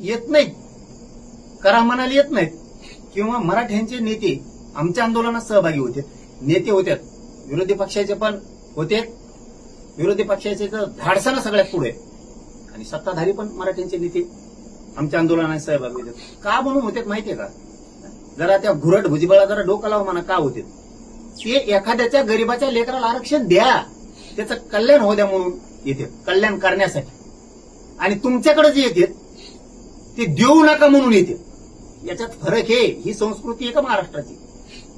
येत नाहीत, करा म्हणाले येत नाहीत, किंवा मराठ्यांचे नेते आमच्या आंदोलनात सहभागी होते, नेते होते, विरोधी पक्षाचे पण होते, विरोधी पक्षाचे तर धाडसानं सगळ्यात पुढे, आणि सत्ताधारी पण मराठ्यांचे नेते आमच्या आंदोलनात सहभागी होते. का म्हणून होते माहितीये का? जरा त्या घुरट भुजबळा जरा डोकं लावा म्हणा, का होते ते एखाद्याच्या गरीबाच्या लेकराला आरक्षण द्या, त्याचं कल्याण होऊ द्या म्हणून येते, कल्याण करण्यासाठी. आणि तुमच्याकडे जे येते ते देऊ नका म्हणून येते. याच्यात फरक आहे. ही संस्कृती आहे का महाराष्ट्राची?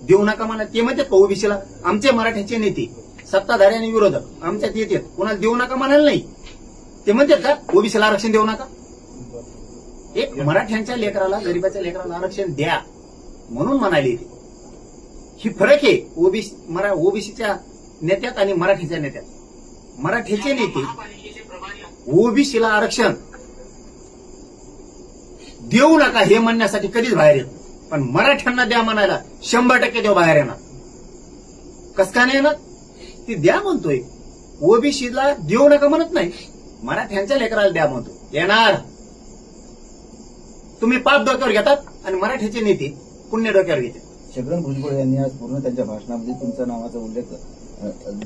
देऊ नका म्हणा. ते म्हणते ओबीसीला आमचे मराठ्याचे नेते सत्ताधारी आणि विरोधक आमच्यात येतात, कोणाला देऊ नका म्हणाल नाही. ते म्हणतात का ओबीसीला आरक्षण देऊ नका? एक मराठ्यांच्या लेकराला, गरीबाच्या लेकराला आरक्षण द्या म्हणून म्हणाले. ही फरक आहे ओबीसीच्या नेत्यात आणि मराठीच्या नेत्यात. मराठीचे नेते ओबीसीला आरक्षण देऊ नका हे म्हणण्यासाठी कधीच बाहेर येत, पण मराठ्यांना द्या म्हणायला 100% देऊ बाहेर येणार. कस का नाही येणार? ती द्या म्हणतोय. ओबीसीला देऊ नका म्हणत नाही, मराठ्यांच्या लेकराला द्या म्हणतो. येणार. तुम्ही पाप डोक्यावर घेतात आणि मराठ्याचे नेते पुण्य डोक्यावर घेतात. छगन भुजबळ यांनी आज पूर्ण त्यांच्या भाषणामध्ये तुमच्या नावाचा उल्लेख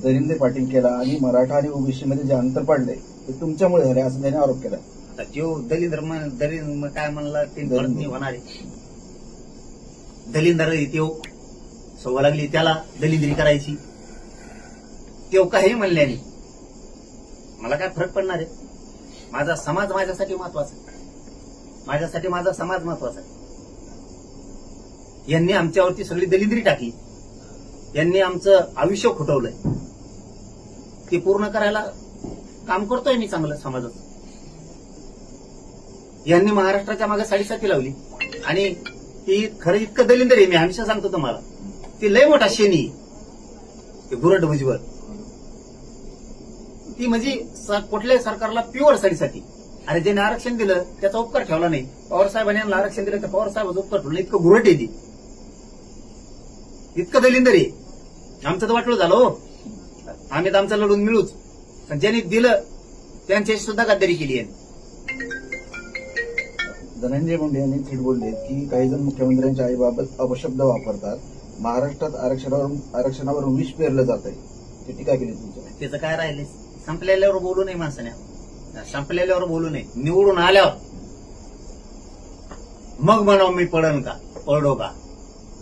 दरिंदे पाटील केला आणि मराठा आणि ओबीसी मध्ये जे अंतर पडले ते तुमच्यामुळे झाले असं त्याने आरोप केला. आता जो दलिंदर काय म्हणला ते परत नाही होणार आहे. दलिंदर तेव सवय लागली त्याला दलिंदरी करायची, तेव काही म्हणल्याने मला काय फरक पडणार आहे? माझा समाज माझ्यासाठी महत्वाचा आहे, माझ्यासाठी माझा समाज महत्वाचा आहे. यांनी आमच्यावरती सगळी दलिंदरी टाकली, यांनी आमचं आयुष्य खुटवलंय, ते पूर्ण करायला काम करतोय मी चांगलं समाजाचं. यांनी महाराष्ट्राच्या मागे साडेसाती लावली आणि ती खरं इतकं दलिंदर आहे. मी हमेशा सांगतो तुम्हाला, ती लय मोठा शेणी ते घुरट भुजबळ. ती म्हणजे कुठल्याही सरकारला प्युअर साडेसाती. अरे ज्याने आरक्षण दिलं त्याचा उपकार ठेवला नाही. पवार साहेबांनी यांना आरक्षण दिलं तर पवार साहेबांचा उपकार ठेवला. इतकं घुरट आहे ती, इतकं दलिंदर आहे. आमचं तर वाटलं झालं हो, आम्ही तर आमचं लढून मिळूच, पण ज्यांनी दिलं त्यांच्याशी सुद्धा गद्दारी केली आहे. धनंजय मुंडे यांनी थेट बोलले की काही जण मुख्यमंत्र्यांच्या आईबाबत अपशब्द वापरतात, महाराष्ट्रात आरक्षणावर विष पेरलं जात आहे, ती टीका केली तुमच्या. त्याचं काय राहिले? संपलेल्यावर बोलू नये माणसाने, संपलेल्यावर बोलू नये. निवडून आल्यावर मग म्हणाव मी पडो का?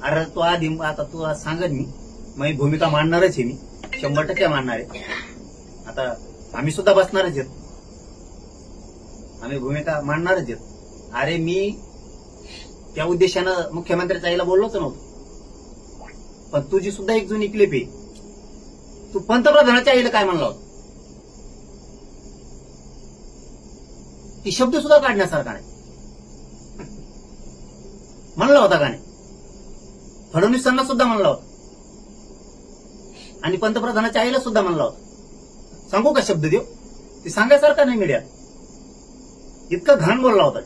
अरे तो आधी आता तू सांगत मी भूमिका मांडणारच आहे, मी 100% मांडणार आहे. आता आम्ही सुद्धा बसणारच आहेत, आम्ही भूमिका मांडणारच आहेत. अरे मी त्या उद्देशानं मुख्यमंत्र्याच्या आईला बोललोच नव्हतो, पण तुझी सुद्धा एक जुनी क्लिप आहे. तू पंतप्रधानाच्या आईला काय म्हणला होता? ती शब्द सुद्धा काढण्यासारखा नाही. म्हणला होता का नाही? फडणवीसांना सुद्धा म्हणला होता आणि पंतप्रधानाच्या आईला सुद्धा म्हणला होता. सांगू का शब्द देव? ते सांगायसारखा नाही मीडियात. इतकं घाण बोलला होता.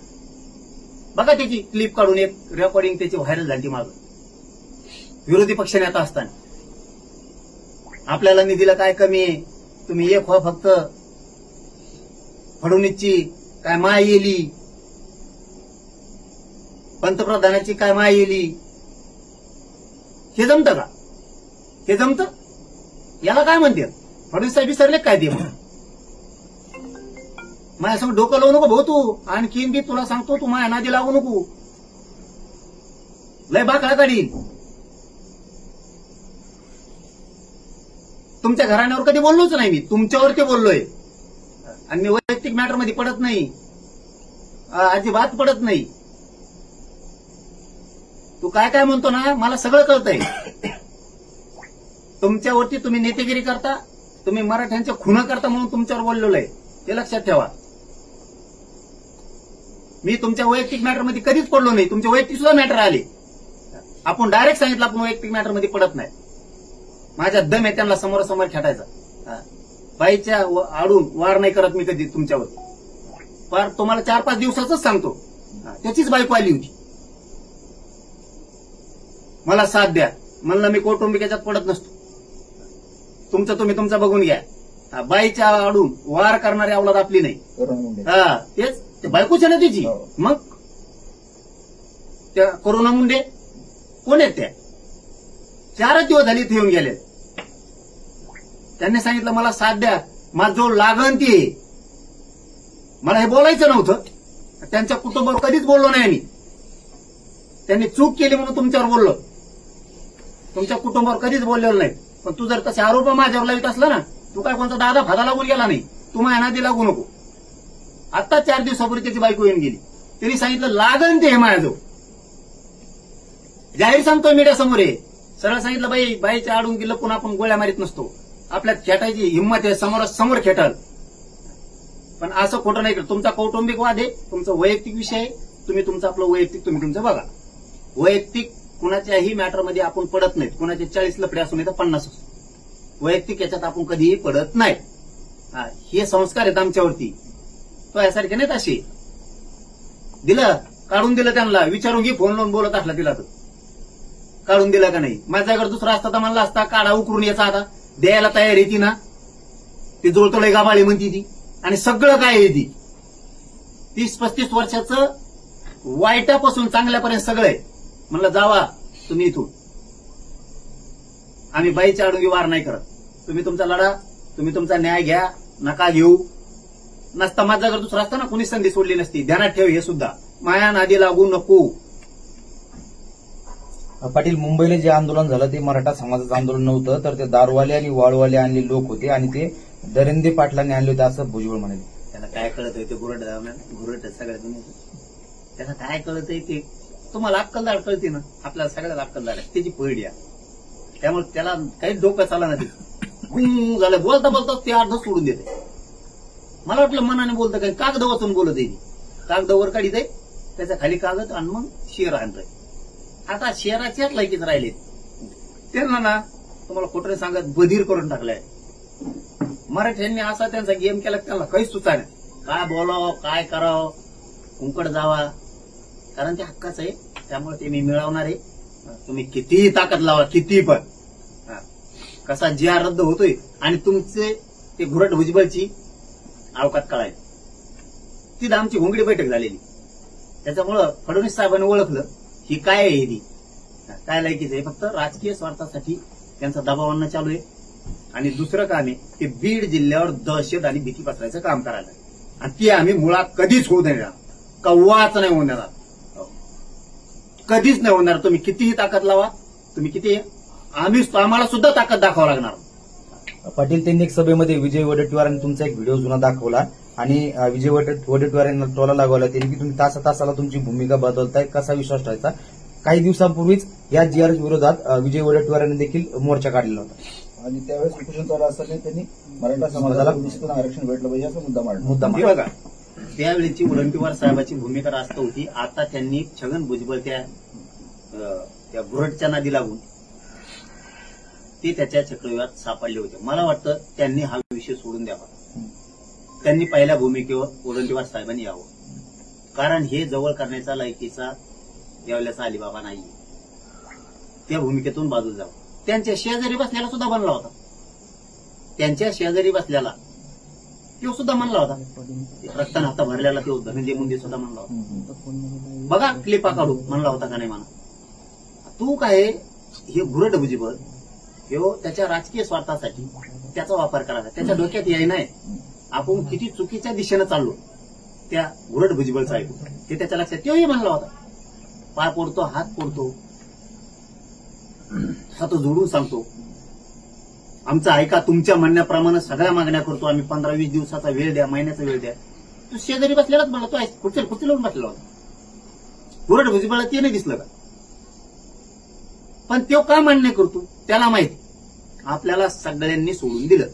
बघा त्याची क्लिप काढून एक रेकॉर्डिंग त्याची व्हायरल झाली मागं, विरोधी पक्षनेता असताना. आपल्याला निधीला काय कमी आहे? तुम्ही एक व्हा फक्त. फडणवीसची काय माय येली, पंतप्रधानाची काय माय येली. हे जमतं का? हे जमतं? याला काय म्हणते? फडणवीस साहेब विसरले काय ते? माझ्यासमोर डोकं लावू नको भाऊ तू. आणखीन बी तुला सांगतो, तू माझ्या नादी लागू नको, लय बाकळा काढील. तुमच्या घराण्यावर कधी बोललोच नाही मी, तुमच्यावरती बोललोय. आणि मी वैयक्तिक मॅटरमध्ये पडत नाही, अजिबात पडत नाही. तू काय काय म्हणतो ना, मला सगळं कळतंय. तुमच्यावरती तुम्ही नेतेगिरी करता, तुम्ही मराठ्यांच्या खुणा करता म्हणून तुमच्यावर बोललेलो आहे, हे लक्षात ठेवा. मी तुमच्या वैयक्तिक मॅटरमध्ये कधीच पडलो नाही. तुमचे वैयक्तिक सुद्धा मॅटर आले, आपण डायरेक्ट सांगितलं आपण वैयक्तिक मॅटरमध्ये पडत नाही. माझ्या दम आहे त्यांना समोरासमोर खेटायचा. बाईच्या आडून वार नाही करत मी कधी तुमच्यावर. पण तुम्हाला 4-5 दिवसाच सांगतो, त्याचीच बायको आली होती, मला साथ द्या म्हणलं. मी कौटुंबिक पडत नसतो. तुमचं तुम्ही तुमचं बघून घ्या. बाईच्या आडून वार करणारी अवलाद आपली नाही. तेच ते बायकोच्या ना तिची. हो. मग त्या करोना मुंडे कोण आहेत त्या? 4 दिवस झाली इथे येऊन गेले. त्यांनी सांगितलं मला साथ द्या, माझं जो लागण ती. मला हे बोलायचं नव्हतं, त्यांच्या कुटुंबावर कधीच बोललो नाही मी. त्यांनी चूक केली म्हणून तुमच्यावर बोललो, तुमच्या कुटुंबावर कधीच बोललेलं नाही. पण तू जर तसे आरोप माझ्यावर लावित असला ना, तू काय कोणता दादा फादा लागून गेला नाही, तू माझ्या नादी लागू नको. आता 4 दिवसापूर्वी त्याची बायको येऊन गेली, त्यांनी सांगितलं लागण ते हे माझ्याजवळ. जाहीर सांगतोय मीडियासमोर आहे, सरळ सांगितलं बाईच्या आडून गेलं पुन्हा आपण गोळ्या मारीत नसतो, आपल्यात खेटायची हिंमत आहे, समोर खेटाल. पण असं खोटं नाही करत. तुमचा कौटुंबिक वाद आहे, तुमचा वैयक्तिक विषय आहे, तुम्ही तुमचं आपलं वैयक्तिक तुम्ही तुमचं बघा. वैयक्तिक कुणाच्याही मॅटरमध्ये आपण पडत नाहीत. कुणाचे 40 लफडे असू नाही तर 50 असू, वैयक्तिक याच्यात आपण कधीही पडत नाही. हे संस्कार आहेत आमच्यावरती, तो यासारखे नाहीत असे. दिलं काढून दिलं त्यांना, विचारून घे फोन लावून बोलत असला तिला तर काढून दिलं का नाही. माझ्या जागेवर दुसरा असता तर म्हणला असता काढा उकरून याचा, आता द्यायला तयार आहे ती ना. ती जुळतोय गाबाळी म्हणती ती, आणि सगळं काय आहे ती. 30-35 वर्षाचं वाईटापासून चांगल्यापर्यंत सगळं आहे. म्हणलं जावा तुम्ही इथून, आम्ही बाईच्या आडून वार नाही करत. तुम्ही तुमचा लढा, तुम्ही तुमचा न्याय घ्या, नका घेऊ. नसता माझा जर दुसरा असता ना, कुणी संधी सोडली नसती. ध्यानात ठेव हे सुद्धा, माया नादी लागू नको. पाटील, मुंबईला जे आंदोलन झालं ते मराठा समाजाचं आंदोलन नव्हतं, तर ते दारूवाले आणि वाळूवाले आणले लोक होते आणि ते दरिंदे पाटलांनी आणले होते असं भुजबळ म्हणाले. त्याला काय कळत आहे ते घुरट सगळ्या दुनियेत. त्याला काय कळत आहे ते तुम्हाला अक्कलदार कळते ना, आपल्याला सगळ्याला अक्कलदार आहे. त्याची पहिली आहे, त्यामुळे त्याला काहीच डोकं चालला नाही. गुंग झालं बोलता बोलता ते अर्ध सोडून देते. मला वाटलं मनाने बोलतं काही, कागद वाचून बोलत आहे. कागदावर काढीत आहे, त्याच्या खाली कागद आणि मग शेअर आणतोय. आता शेअराच्याच लायकीच राहिले त्यांना ना, तुम्हाला खोटं सांगत बधीर करून टाकलाय. मराठ्यांनी असा त्यांचा गेम केला, त्यांना काहीच सुचा नाही. काय बोलावं, काय करावं, कुंकड जावा, कारण ते हक्काच आहे. त्यामुळे ते मी मिळवणार आहे. तुम्ही कितीही ताकद लावा, कितीही पण. कसा जिया रद्द होतोय आणि तुमचे ते घुरट भुजबळची अवकात कळाली. ती आमची घोंगडी बैठक झालेली. त्याच्यामुळं फडणवीस साहेबांनी ओळखलं ही काय आहे, ही काय लायकीच आहे. फक्त राजकीय स्वार्थासाठी त्यांचा दबाव आणणं चालू आहे. आणि दुसरं काम आहे ते बीड जिल्ह्यावर दहशत आणि भीती पसरायचं काम करायला, आणि ती आम्ही मुळात कधीच होऊ देणार, कव्वाच नाही होऊन देणार, कधीच नाही होणार. तुम्ही कितीही ताकद लावा, तुम्ही किती, आम्हाला सुद्धा ताकद दाखवावं लागणार. पाटील, त्यांनी एक सभेमध्ये विजय वडेट्टीवारांनी तुमचा एक व्हिडिओ जुना दाखवला आणि विजय वडेट्टीवार यांना टोला लागवला त्यांनी की तुम्ही तासाला तुमची भूमिका बदलताय, कसा विश्वास ठेवायचा. काही दिवसांपूर्वीच या जीआरएस विरोधात विजय वडेट्टीवार यांनी देखील मोर्चा काढलेला होता आणि त्यावेळेस उपोषण चालू असताना त्यांनी मराठा समाजाला निश्चित आरक्षण भेटलं पाहिजे असं मुद्दा मांडला. बघा, त्यावेळीची वडेट्टीवार साहेबाची भूमिका रास्त होती. आता त्यांनी छगन भुजबळ त्या घुरटच्या नादी लागून ते त्याच्या चक्रव्यूहात सापडले होते. मला वाटतं त्यांनी हा विषय सोडून द्यावा. त्यांनी पहिल्या भूमिकेवर वडेट्टीवार साहेबांनी यावं, कारण हे जवळ करण्याचा लायकीचा यावल्याचा अलिबाबा नाही. त्या भूमिकेतून बाजूला जावं. त्यांच्या शेजारी बसल्याला सुद्धा बनला होता, त्यांच्या शेजारी बसल्याला तो सुद्धा म्हणला होता, रक्तान हाता भरलेला तो धनंजय मुंडे सुद्धा म्हणला होता. बघा क्लिपा काढू म्हणला होता का नाही म्हणा. तू काय हे घुरट भुजबळ त्याच्या राजकीय स्वार्थासाठी त्याचा वापर करायचा, त्याच्या डोक्यात याय नाही आपण किती चुकीच्या दिशेनं चाललो त्या घुरट भुजबळचं ऐकू, ते त्याच्या लक्षात तोही म्हणला होता. पाय पोडतो, हात पोडतो, हात जोडून सांगतो आमचं ऐका, तुमच्या म्हणण्याप्रमाणे सगळ्या मागण्या करतो आम्ही, 15-20 दिवसाचा वेळ द्या, महिन्याचा वेळ द्या. तू शेजारी बसलेलाच म्हणला, तो खुर्ची लावून बसलेला होता. घुरट भुजबळला ते नाही दिसलं का? पण तो का मान्य करतो त्याला माहिती. आपल्याला सगळ्यांनी सोडून दिलं,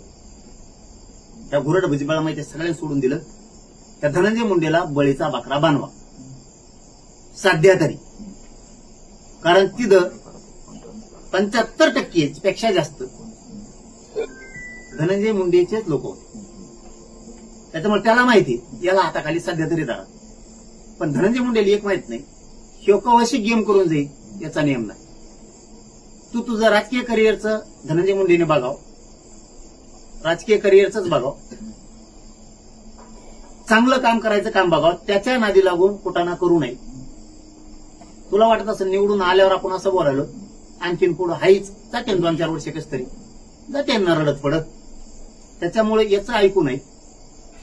त्या घुरट भुजबळला माहिती, सगळ्यांनी सोडून दिलं. त्या धनंजय मुंडेला बळीचा बाकरा बांधवा सध्या तरी, कारण तिथं 75% पेक्षा जास्त धनंजय मुंडेचेच लोक होते. त्याच्यामुळे त्याला माहिती याला हाताखाली सध्या तरी धरा. पण धनंजय मुंडेला एक माहित नाही, शोकावशी गेम करून जाईल याचा नियम नाही. तू तुझं राजकीय करिअरचं धनंजय मुंडेने बघाव, राजकीय करिअरच बघाव. चांगलं काम करायचं काम बघावं, त्याच्या नादी लागून कुटाणा करू नये. तुला वाटत असं निवडून आल्यावर आपण असं बोलायलो आणखीन पुढं हाईच जाते 2-4 वर्ष कस तरी जाते ना रडत पडत. त्याच्यामुळे याचं ऐकू नये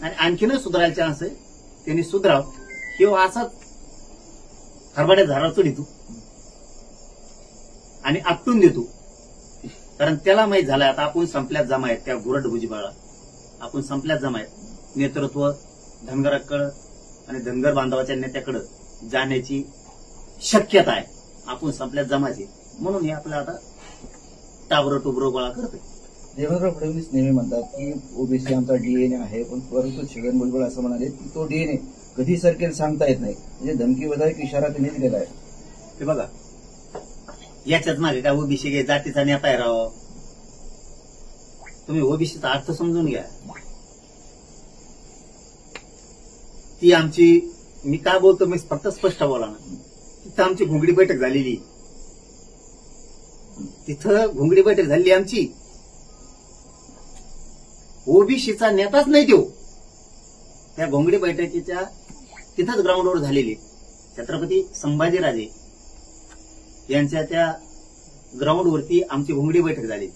आणि आणखीनच सुधारायला चान्स आहे. त्यांनी सुधराव किंवा असाच हरभड्यात झाडा चढितो आणि आपटून देतो. कारण त्याला माहित झालंय आता आपण संपल्यात जमा आहेत त्या गुरड भुजबळा, आपण संपल्यात जमा आहेत. नेतृत्व धनगराकडं आणि धनगर बांधवाच्या नेत्याकडं जाण्याची शक्यता आहे. आपण संपल्यात जमाचे म्हणून हे आपलं आता टाबरं टुबरं गोळा करतोय. देवेंद्र फडणवीस नेहमी म्हणतात की ओबीसी आमचा डीएनए आहे, पण परंतु छगन भुजबळ असं म्हणाले की तो डीएनए कधी सरकेल सांगता येत नाही. म्हणजे धमकीवधारक इशारा त्यांनी दिलेला आहे. हे बघा याच्याच मागे काय ओबीसी काय जातीचा नेता आहे राव. तुम्ही ओबीसीचा अर्थ समजून घ्या. ती आमची, मी काय बोलतो मी फक्त स्पष्ट बोला ना, तिथं आमची घोंगडी बैठक झालेली, तिथं घोंगडी बैठक झाली आमची. ओबीसीचा नेताच नाही देऊ त्या घोंगडी बैठकीच्या तिथंच ग्राउंडवर झालेली. छत्रपती संभाजीराजे यांच्या त्या ग्राउंडवरती आमची घोंगडी बैठक झाली.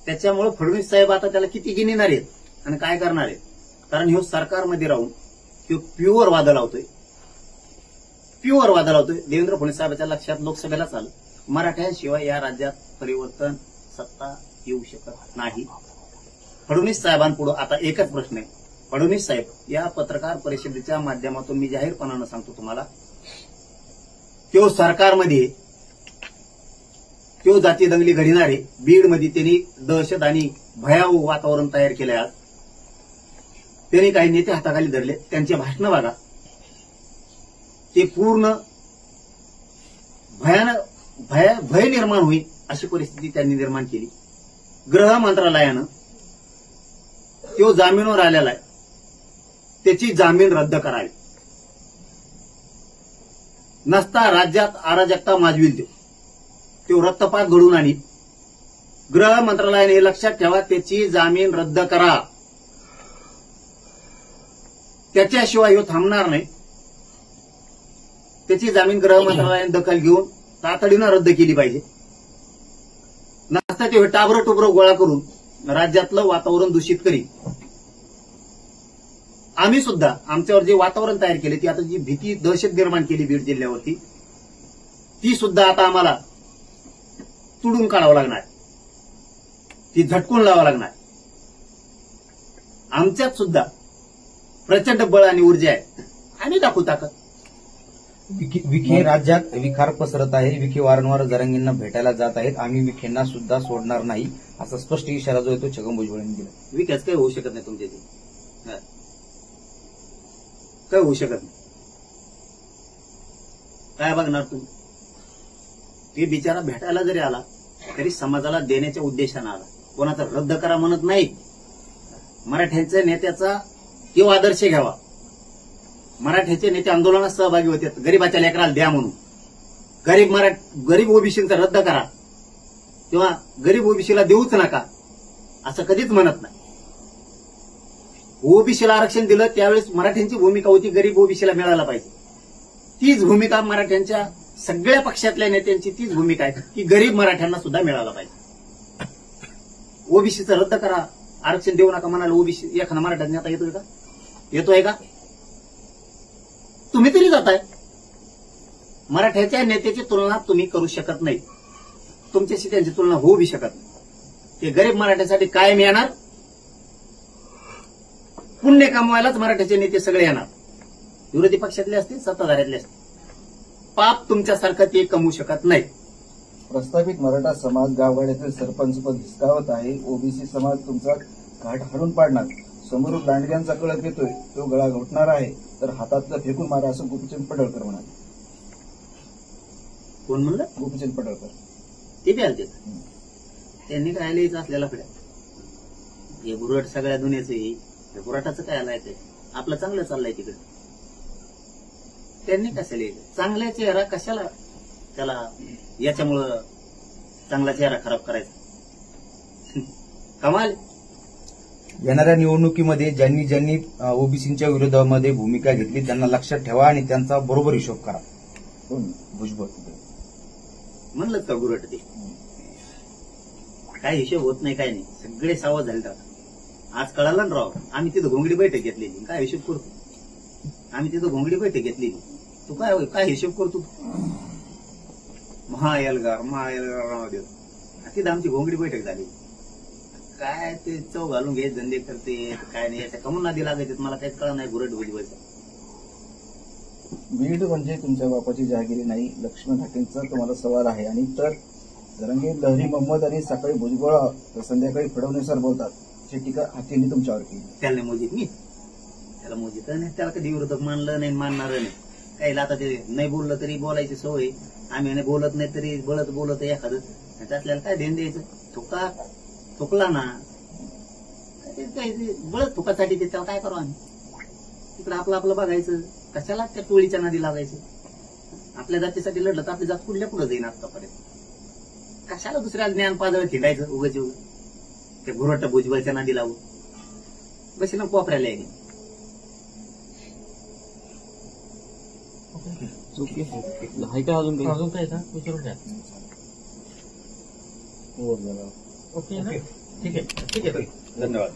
त्याच्यामुळे फडणवीस साहेब आता त्याला किती गिनिणार आहेत आणि काय करणार आहेत. कारण ह्यो सरकारमध्ये राहून ह्यो प्युअर वादा लावतोय, प्युअर वादा लावतोय. देवेंद्र फडणवीस साहेबांच्या लक्षात लोकसभेलाच आलं मराठ्यांशिवाय या राज्यात परिवर्तन सत्ता येऊ शकत नाही. फडणवीस साहेबांपुढे आता एकच प्रश्न आहे. फडणवीस साहेब या पत्रकार परिषदेच्या माध्यमातून मी जाहीरपणानं सांगतो तुम्हाला, तो सरकारमध्ये तो जाती दंगली घडणारे बीडमध्ये त्यांनी दहशत आणि भयावह वातावरण तयार केलंय. आज त्यांनी काही नेते हाताखाली धरले, त्यांचे भाषणं बघा, ते पूर्ण भय निर्माण होईल अशी परिस्थिती त्यांनी निर्माण केली. गृह मंत्रालयानं तो जामीनवर आलेला आहे, त्याची जामीन रद्द करावी. नसता राज्यात अराजकता माजविल तो रक्तपात घडून आणि गृह मंत्रालयाने हे लक्षात ठेवा, त्याची जामीन रद्द करा. त्याच्याशिवाय ह्यो थांबणार नाही. त्याची जामीन गृह मंत्रालयाने दखल घेऊन तातडीनं रद्द केली पाहिजे. नसता ते टाबरं टुबरं गोळा करून राज्यातलं वातावरण दूषित करी. आम्ही सुद्धा आमच्यावर जे वातावरण तयार केले, ती आता जी भीती दहशत निर्माण केली बीड जिल्ह्यावरती, ती सुद्धा आता आम्हाला तुडून काढावं लागणार, ती झटकून लावावं लागणार. आमच्यात सुद्धा प्रचंड बळ आणि ऊर्जा आहे, आम्ही दाखवू ताकद. विखे राज्यात विखार पसरत आहे. विखे वारंवार जरांगींना भेटायला जात आहेत. आम्ही विखेंना सुद्धा सोडणार नाही असा स्पष्ट इशारा जो आहे तो छगन भुजबळ यांनी दिला. विकास काही होऊ शकत नाही तुमच्या इथे, काय होऊ शकत नाही. काय बघणार तुम्ही? ते बिचारा भेटायला जरी आला तरी समाजाला देण्याच्या उद्देशानं आला, कोणाचा रद्द करा म्हणत नाही. मराठ्यांच्या नेत्याचा किंवा आदर्श घ्यावा. मराठ्याचे नेते आंदोलनात सहभागी होते, गरीबाच्या लेकराला द्या म्हणून. गरीब ओबीसीचा रद्द करा किंवा गरीब ओबीसीला देऊच नका असं कधीच म्हणत नाही. ओबीसीला आरक्षण दिलं त्यावेळेस मराठ्यांची भूमिका होती गरीब ओबीसीला मिळायला पाहिजे. तीच भूमिका मराठ्यांच्या सगळ्या पक्षातल्या नेत्यांची तीच भूमिका आहे की गरीब मराठ्यांना सुद्धा मिळाला पाहिजे. ओबीसीचं रद्द करा, आरक्षण देऊ नका म्हणाले ओबीसी एखादा मराठा नेता येतोय का? येतोय का? तुम्ही तरी जाताय. मराठ्याच्या नेत्याची तुलना तुम्ही करू शकत नाही, तुमच्याशी त्यांची तुलना होऊ बी शकत नाही. ते गरीब मराठ्यासाठी कायम येणार, पुण्य कमवायलाच मराठ्याचे नेते सगळे येणार. विरोधी पक्षातले असतील, सत्ताधाऱ्यातले असतील, पाप तुमच्यासारखं ते कमवू शकत नाही. प्रस्तावित मराठा समाज गावगाड्यातील सरपंचपद हिसकावत आहे. ओबीसी समाज तुमचा घाट हाडून पाडणार. समोरून लांडग्यांचा कळप येतोय, तो गळा घोटणार आहे, तर हातातलं फेकून मारा असं गोपीचंद पडळकर म्हणाले. कोण म्हणलं? गोपीचंद पडळकर. ते बी आलते, त्यांनी काय लिहायचं असलेला पिढ्या हे बुरट सगळ्या दुनियाचं हे बुराटाचं काय आलाय ते आपलं चांगलं चाललंय तिकडे. त्यांनी कशाला लिहायचं? चांगल्या चेहरा कशाला त्याला याच्यामुळं चांगला चेहरा खराब करायचा? कमाल. येणाऱ्या निवडणुकीमध्ये ज्यांनी ज्यांनी ओबीसीच्या विरोधामध्ये भूमिका घेतली त्यांना लक्षात ठेवा आणि त्यांचा बरोबर हिशोब करा. कोण? भुजबळ. म्हणलंच का गुरट ते काय हिशोब होत नाही, काय नाही, सगळे सावध झाले. आज कळालं ना राव, आम्ही तिथं घोंगडी बैठक घेतलेली, काय हिशोब करतो आम्ही तिथं घोंगडी बैठक घेतलेली. तू काय हिशोब करतो? महाएलगार नाव देतो, तिथं आमची घोंगडी बैठक झाली. काय ते चव घालून घे धंदे करते काय नाही, याच्या कमून नादी लागायचे मला काहीच कळलं नाही. गुरट भुजबळचं बीड म्हणजे तुमच्या बापाची जहागिरी नाही, लक्ष्मण हाकेंचा तुम्हाला सवाल आहे. आणि तर जरंगे लहरी मोहम्मद आणि सकाळी भुजबळ तर संध्याकाळी फडणवीसवर बोलतात, ही टीका हाकेंनी तुमच्यावर केली. त्याला नाही मोजित मी, त्याला मोजित नाही, त्याला कधी विरोधक मानलं नाही, मानणार नाही. काही आता ते नाही बोललं तरी बोलायची सवय, आम्ही नाही बोलत नाही तरी बोलत एखादं, त्यातल्याला काय देण द्यायचं. थुकला ना बळत थुकासाठी ते, त्याला काय करू आम्ही? तिकडे आपलं बघायचं, कशाला त्या टोळीच्या नादी लागायचं? आपल्या जातीसाठी लढलं तर आपली जात पुढल्या पुढे जाईन आतापर्यंत. कशाला दुसऱ्या ज्ञान पाजळ थिंडायचं उगाच त्या गुरट भुजबळच्या नादी लावू बशी ना कोपऱ्याला आहे. अजून काय का विचारून घ्या. ओके ना, ठीक आहे धन्यवाद.